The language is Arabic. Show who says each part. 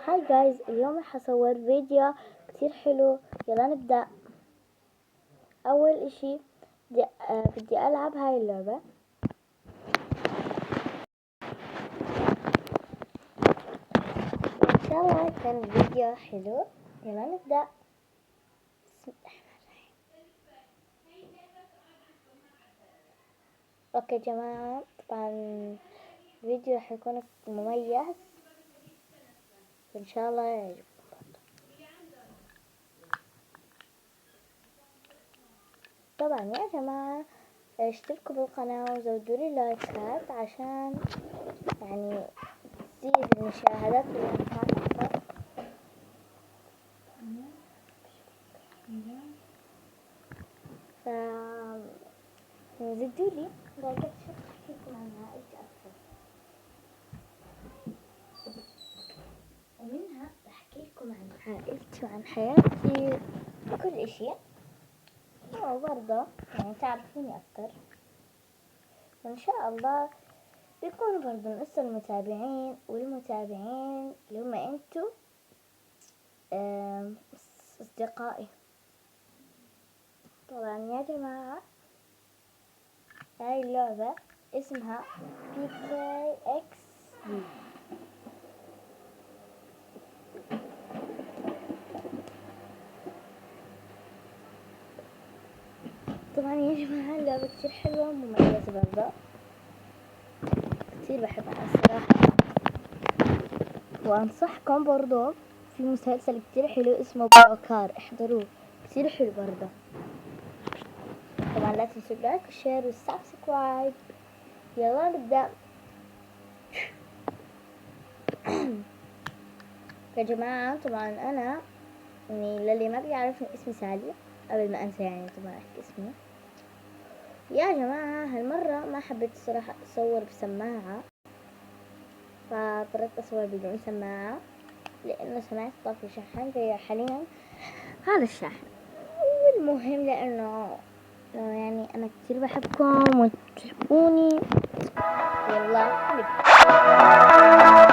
Speaker 1: هاي جايز، اليوم راح اصور فيديو كتير حلو. يلا نبدأ. اول اشي بدي العب هاي اللعبة. ان شاء الله كان الفيديو حلو. يلا نبدأ. بسم الله الرحمن الرحيم. اوكي جماعة، طبعا الفيديو راح يكون مميز ان شاء الله يعجبكم. طبعا يا جماعة اشتركوا بالقناة وزودوا لي لايكات عشان يعني تزيد المشاهدات واللايكات أكثر. زدوا لي لايكات عشان أحكيكم عن عائلتي أكثر، ومنها بحكيلكم عن عائلتي وعن حياتي وكل إشي، وبرضه يعني تعرفوني أكثر. وإن شاء الله بيكونوا برضه نقص المتابعين والمتابعين اللي هم انتو أصدقائي. طبعا يا جماعة هاي اللعبة اسمها PKXD. طبعا يا جماعة اللعبة كتير حلوة ومميزة برضه، كتير بحبها الصراحة. وأنصحكم برضه في مسلسل كتير حلو اسمه بروكار، احضروه كتير حلو برضه. طبعا لا تنسوا اللايك والشير والسبسكرايب. يلا نبدأ. يا جماعة طبعا أنا يعني للي ما بيعرفني اسمي سالي، قبل ما أنسى يعني طبعا أحكي اسمي. يا جماعة هالمرة ما حبيت الصراحة أصور بسماعة، فاضطريت أصور بدون سماعة لأنه سمعت طافي شحن جاي حاليا هذا الشاحن. والمهم لأنه يعني أنا كتير بحبكم وتحبوني. يلا نبدأ.